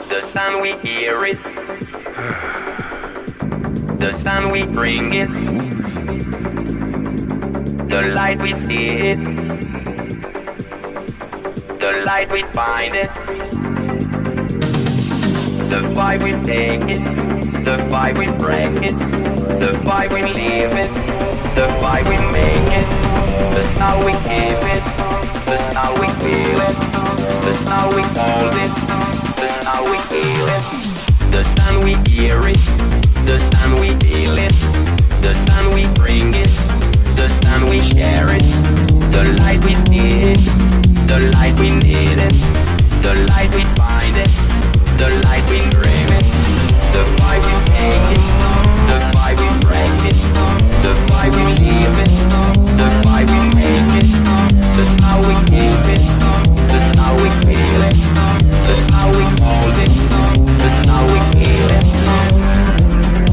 The sun we hear it. The sun we bring it. The light we see it. The light we find it. The fight we take it. The fight we break it. The fight we leave it. The fight we make it. The snow we keep it. The snow we feel it. The snow we hold it. The snow we feel it. The sun we hear it. The sun we feel it. The sun we bring it. The sun we share it. The light we see it. The light we need it. The light we find it. The light we dream it. The fight we take it. The fight we break it. The fight we leave it. The fight we make it. The snow we keep it. The snow we feel it. The snow we hold it. The snow we feel it.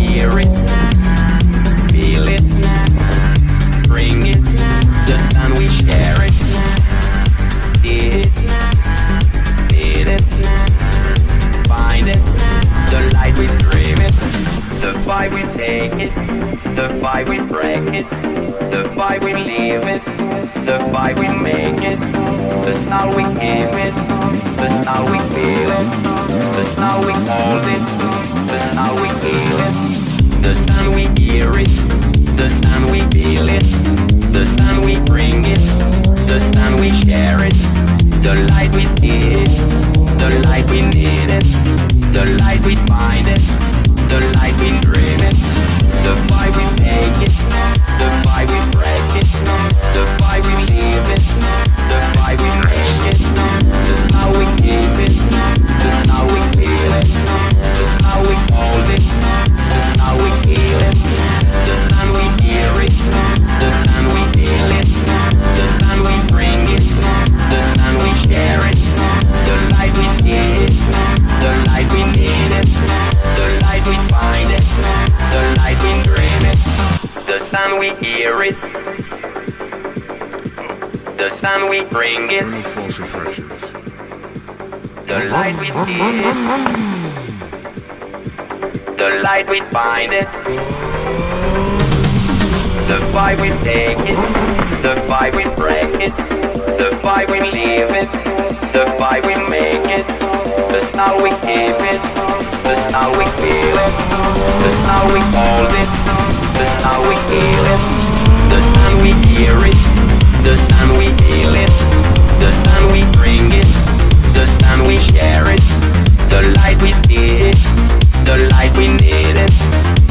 Hear it. Feel it. Bring it. The sun we share it. See it. Need it. Find it. The light we dream it. The fight we take it. The fight we break it. The fight we leave it. The fight we make it. The snow we keep it. The snow we feel it. The snow we hold it. The snow we feel it. The sun we hear it. The sun we feel it. The sun we bring it. The sun we share it. The light we see it. The light we need it. The light we find it. The light we dream it. The fight we take it. The fight we break it. The fight we leave it. The fight we make it. The snow we keep it. The snow we feel it. The snow we hold it. The snow we feel it. The sun we hear it. The sun we feel it. The sun we bring it. The sun we share it. The light we see it. The light we need it. The light we find it. The light we dream it. The sun we hear it. The sun we bring it. False impressions. The light we see it. The light we find it. The fight we take it. The fight we break it. The fight we leave it. The fight we make it. The snow we keep it. The snow we feel it. The snow we hold it. The snow we feel it. The sun we hear it. The sun we feel it. The sun we bring it. The sun we share it. The light we see it. The light we need it.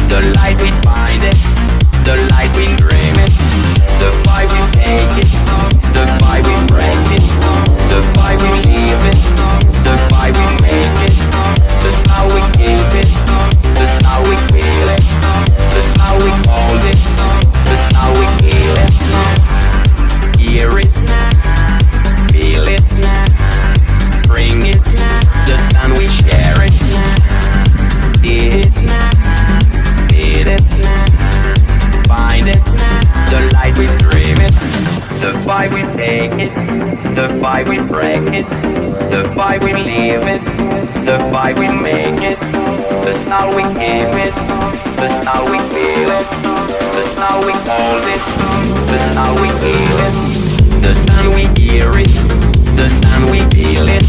The light we find it. The light we dream it. The fight we take it. The fight we break it. The fight we leave it. The fight we make it. The snow we keep it. The snow we feel it. The snow we hold it. The snow we feel it. Hear it. Feel it. Bring it. The sun we share it. See it. Need it. Find it. The light we dream it. The fight we take it. The fight we break it. The fight we leave it. The fight we make it. The snow we keep it. The snow we feel it. The snow we hold it. The snow we feel it. The sun we hear it. The sun we feel it.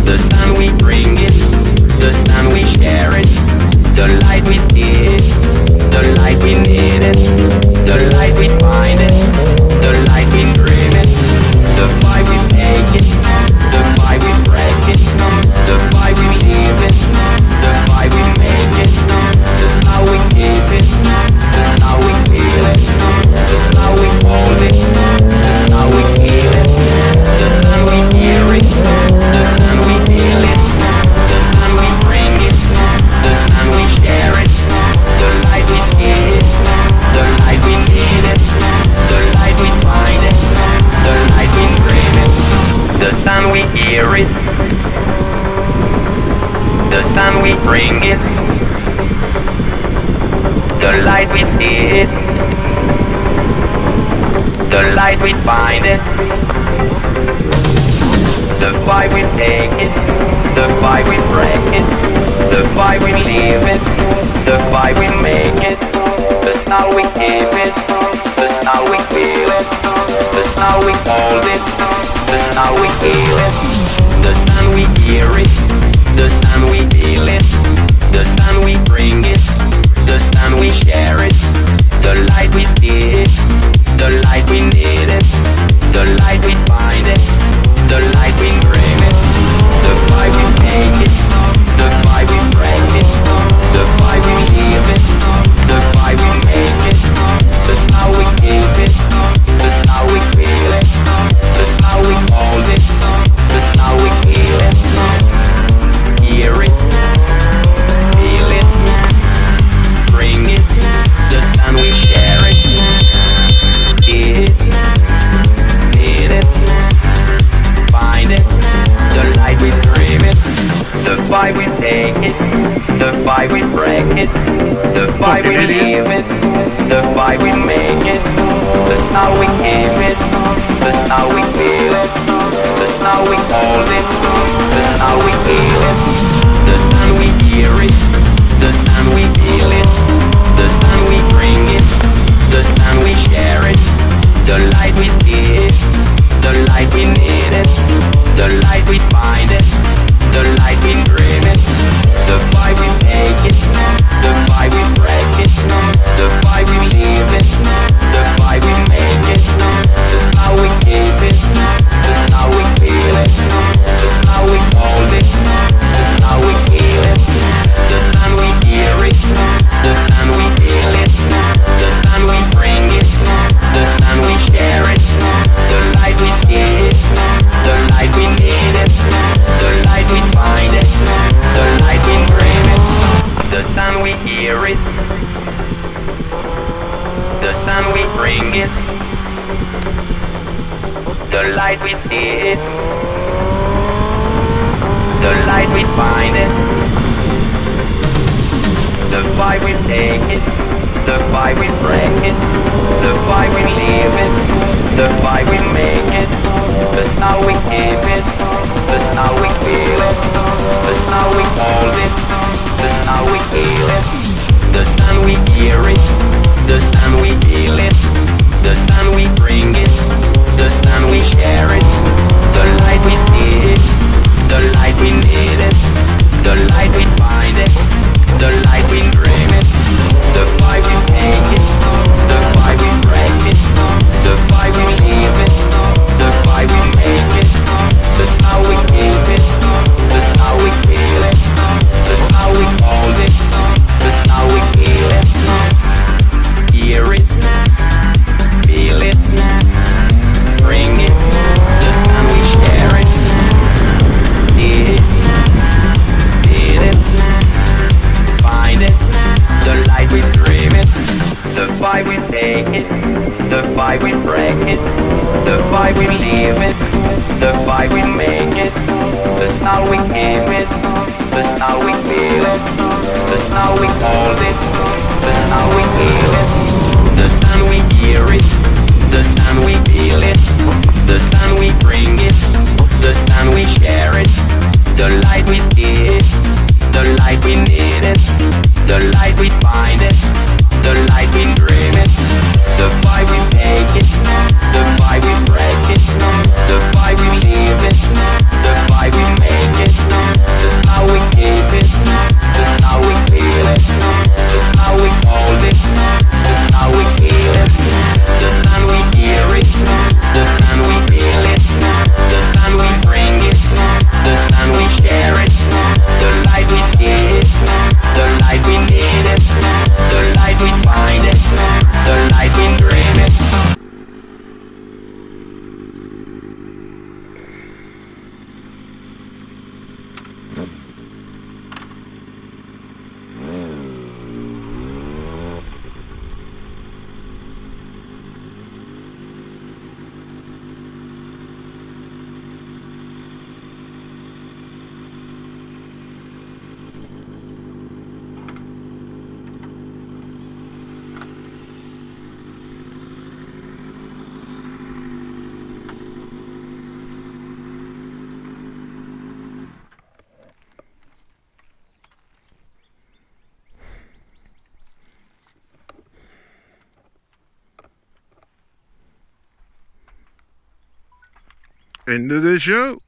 The sun we bring it. The sun we share it. The light we see it. The light we need it. The light we find it. The light we dream it. The fight we take it. The fight we break it. The fight we leave it. The fight we make it. The snow we keep it. The snow we feel it. The snow we hold it. The snow we feel it. The sun we hear it. The sun we feel it. The sun we bring it. The sun we share it. The light we see it. The light we need it. The light we find it. The light we dream it. The sun we hear it. The sun we bring it. The light we see it. The light we find it. The fight we take it, the fight we break it, the fight we leave it, the fight we make it. The now we keep it, the now we feel it, the now we hold it, the now we feel it. The sun we hear it, the sun we feel it, the sun we bring it, the sun we share it, the light we see it, the light we need it, the light we find it, the light we dream it, the fight we make it, the fight we break it, the fight we leave it, the fight we make it, that's how we keep it, that's how we feel it, that's how we hold it, that's how we feel it, hear it, feel it, bring it, the sun we share it, see it, need it, find it, the light we dream it, the fight we take it, the fight we break it, the fight we leave it, the fight we make it, that's how we keep it, that's how we feel it, that's how we hold it, that's how we feel it, the sun we hear it, the sun we feel it, the sun we bring it, the sun we share it, the light we see it, the light we need it, the light we find it, the light we dream it, the fight we take it, the fight we break it, the fight we leave it, the fight we make it, that's how we keep it, that's how we feel it, that's how we hold it, that's how we feel it, the sun we hear it, the sun we feel it, the sun we bring it, the sun we share it, the light we see it, the light we need it, the light we find it, the light we dream it, the sun we hear it, the sun we bring it, the light we see it, the light we find it, the fight we take it, the fight we break it, the fight we leave it, the fight we make it, that's how we keep it, that's how we feel it, that's how we hold it, that's how we feel it, the sun we hear it, the sun we feel it, the sun we bring it, the sun we share it, the light we see it, the light we need it, the light we find it, the light we dream it, the fight we take it, the fight we break it, the fight we leave it, the fight we make it, that's how we keep it, that's how we feel it, that's how we hold it, that's how we feel it, hear it, feel it, bring it, the sun we share it, see it, need it, find it, the light we dream it, the fight we take it, the fight we break it, the fight we leave it, the fight we make it, that's how we keep it, that's how we feel it, that's how we hold it, that's how we feel it, the sun we hear it, the sun we feel it, the sun we bring it, the sun we share it, the light we see it, the light we need it, the light we find it, the light we dream it, the fight we take it, the fight we break it, the fight we leave it, the fight we make it, that's how we keep it, that's how we feel it, that's how we hold it, End of the show.